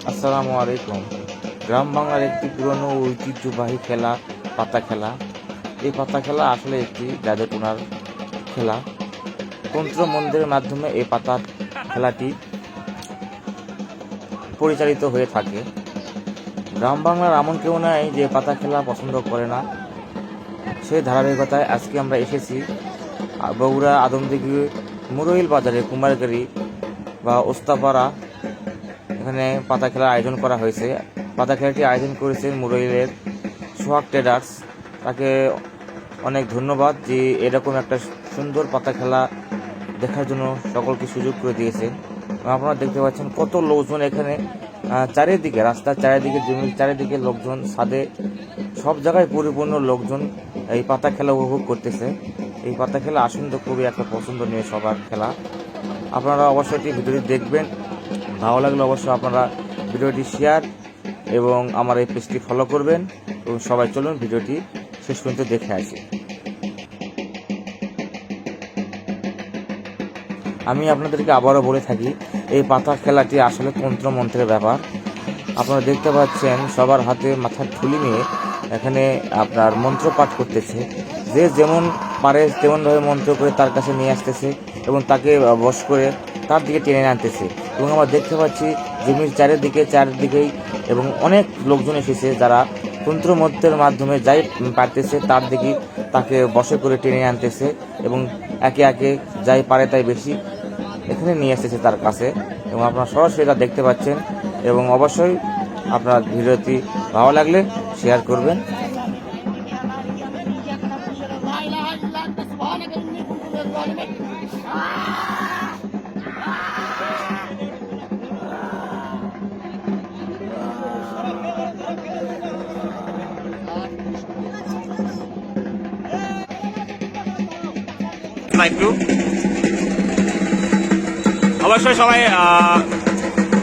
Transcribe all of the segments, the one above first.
আসসালামু আলাইকুম। গ্রাম বাংলার একটি পুরনো ঐতিহ্যবাহী খেলা পাতা খেলা। এই পাতা খেলা আসলে একটি জাদুটোনার খেলা। তন্ত্র মন্ত্রের মাধ্যমে এই পাতা খেলাটি পরিচালিত হয়ে থাকে। গ্রাম বাংলার এমন কেউ নাই যে পাতা খেলা পছন্দ করে না। সেই ধারাবাহিকতায় আজকে আমরা এসেছি বগুড়া আদমদিঘি মুরইল বাজারে কুমারগাড়ি বা ওস্তাপাড়া। এখানে পাতা খেলার আয়োজন করা হয়েছে। পাতা খেলাটি আয়োজন করেছেন মুরইলের সোহাগ ট্রেডার্স। তাকে অনেক ধন্যবাদ যে এরকম একটা সুন্দর পাতা খেলা দেখার জন্য সকলকে সুযোগ করে দিয়েছেন। আপনারা দেখতে পাচ্ছেন কত লোকজন এখানে, চারিদিকে রাস্তার চারিদিকে, জমির চারিদিকে লোকজন, ছাদে সব জায়গায় পরিপূর্ণ লোকজন এই পাতা খেলা উপভোগ করতেছে। এই পাতা খেলা আসলে খুবই একটা পছন্দনীয় সবার খেলা। আপনারা অবশ্যই এটি ভিডিওটি দেখবেন। ভালো লাগলে অবশ্যই আপনারা ভিডিওটি শেয়ার এবং আমার এই পেজটি ফলো করবেন এবং সবাই চলুন ভিডিওটি শেষ পর্যন্ত দেখে আসি। আমি আপনাদেরকে আবারও বলে থাকি, এই পাতা খেলাটি আসলে তন্ত্রমন্ত্রের ব্যাপার। আপনারা দেখতে পাচ্ছেন সবার হাতে মাথার ঠুলি নিয়ে এখানে আপনার মন্ত্র পাঠ করতেছে। যে যেমন পারে তেমনভাবে মন্ত্র করে তার কাছে নিয়ে আসতেছে এবং তাকে বশ করে তার দিকে টেনে আনতেছে। এবং আমরা দেখতে পাচ্ছি জমির চারিদিকেই এবং অনেক লোকজন এসেছে যারা তন্ত্রমন্ত্রের মাধ্যমে যাই পারতেছে তার দিকে তাকে বশে করে টেনে আনতেছে এবং একে একে যাই পারে তাই বেশি এখানে নিয়ে এসেছে তার কাছে। এবং আপনারা সরাসরি তা দেখতে পাচ্ছেন এবং অবশ্যই আপনার ভিডিওটি ভালো লাগলে শেয়ার করবেন। একটু অবশ্যই সবাই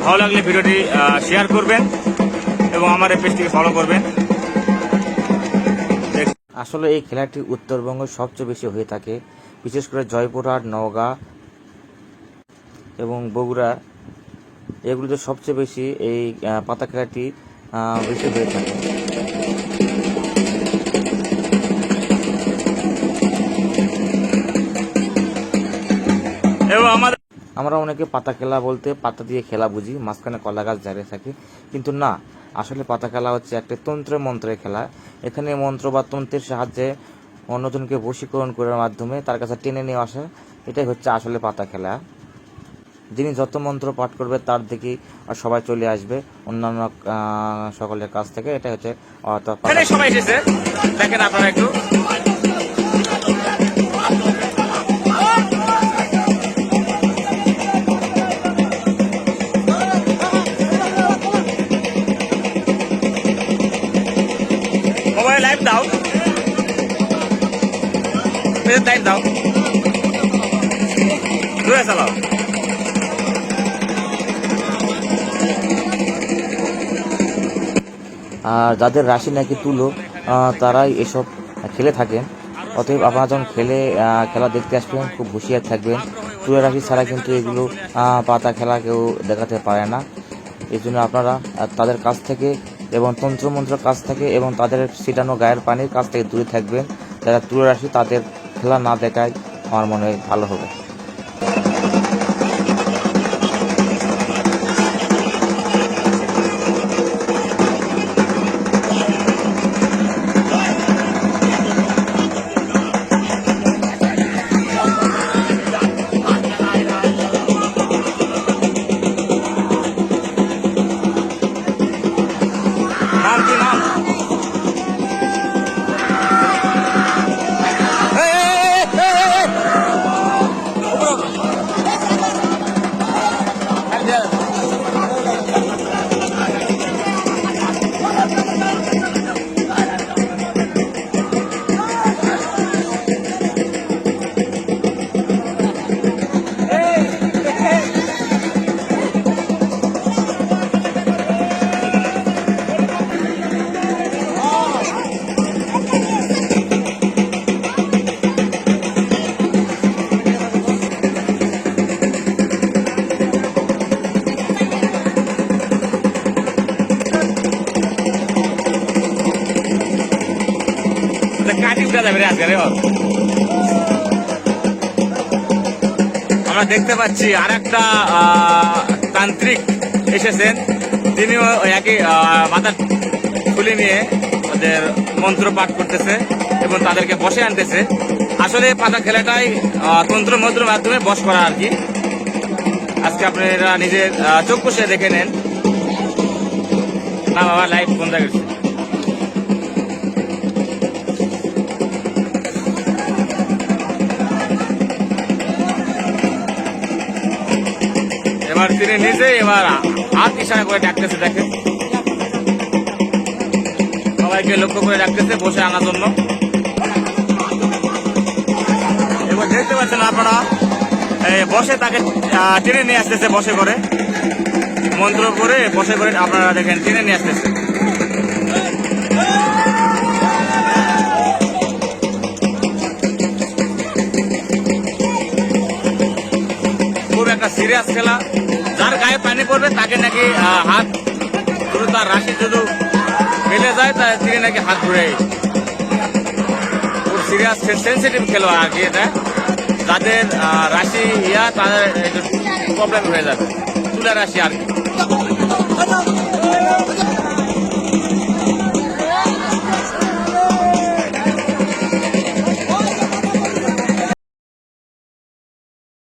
ভালো লাগলে ভিডিওটি শেয়ার করবেন এবং আমার এই পেজটিকে ফলো করবেন। আসলে এই খেলাটি উত্তরবঙ্গে সবচেয়ে বেশি হয়ে থাকে, বিশেষ করে জয়পুরহাট, নওগাঁ এবং বগুড়া, এগুলোতে সবচেয়ে বেশি এই পাতা খেলাটি বেশি হয়ে থাকে। এবং আমরা অনেকে পাতা খেলা বলতে পাতা দিয়ে খেলা বুঝি, মাঝখানে কলা গাছ দাঁড়িয়ে থাকে, কিন্তু না, আসলে পাতা খেলা হচ্ছে একটা তন্ত্র মন্ত্রের খেলা। এখানে মন্ত্র বা তন্ত্রের সাহায্যে অন্যজনকে বশীকরণ করার মাধ্যমে তার কাছে টেনে নিয়ে আসা, এটাই হচ্ছে আসলে পাতা খেলা। যিনি যত মন্ত্র পাঠ করবে তার দিকেই সবাই চলে আসবে অন্যান্য সকলের কাছ থেকে। এটা হচ্ছে সবাই এসেছে, দেখেন আপনারা একটু। মোবাইল লাইভ দাও, লাইভ দাও, দূরে চালাও। আর যাদের রাশি নাকি তুলো, তারাই এসব খেলে থাকেন। অতএব আপনারা যখন খেলা দেখতে আসবেন খুব হুঁশিয়ার থাকবেন। তুলো রাশি ছাড়া কিন্তু এগুলো পাতা খেলা কেউ দেখাতে পারে না। এই জন্য আপনারা তাদের কাছ থেকে এবং তন্ত্রমন্ত্রের কাছ থেকে এবং তাদের ছিটানো গায়ের পানির কাছ থেকে দূরে থাকবেন। যারা তুলো রাশি তাদের খেলা না দেখায় আমার মনে হয় ভালো হবে। মাটি উঠে যাবে রে আজকে রে ওর। আমরা দেখতে পাচ্ছি আর একটা তান্ত্রিক এসেছেন, তিনিও ওই একই মাথা খুলে নিয়ে ওদের মন্ত্র পাঠ করতেছে এবং তাদেরকে বসে আনতেছে। আসলে পাতা খেলাটাই তন্ত্র মন্ত্রের মাধ্যমে বশ করা আর কি। আজকে আপনারা নিজের চোখ কষে দেখে নেন। না বাবা লাইভ বন্ধ গেছে। এবার তিনি নিজে এবার হাত ইশারা করে ডাকতেছে, দেখেন সবাইকে লক্ষ্য করে ডাকতেছে বসে আনার জন্য। এবার দেখতে পাচ্ছেন আপনারা বসে তাকে টেনে নিয়ে আসতেছে, বসে করে মন্ত্র করে বসে করে আপনারা দেখেন টেনে নিয়ে আসতেছে। খুব একটা সিরিয়াস খেলা, যার গায়ে পানি পড়বে তাকে নাকি হাত শুধু তার রাশি যদি মিলে যায় তাহলে তিনি নাকি হাত ঘুরে। খুব সিরিয়াস সেন্সিটিভ খেলা আর কি এটা। যাদের রাশি তাদের প্রবলেম হয়ে যাবে, চুলের রাশি আর কি।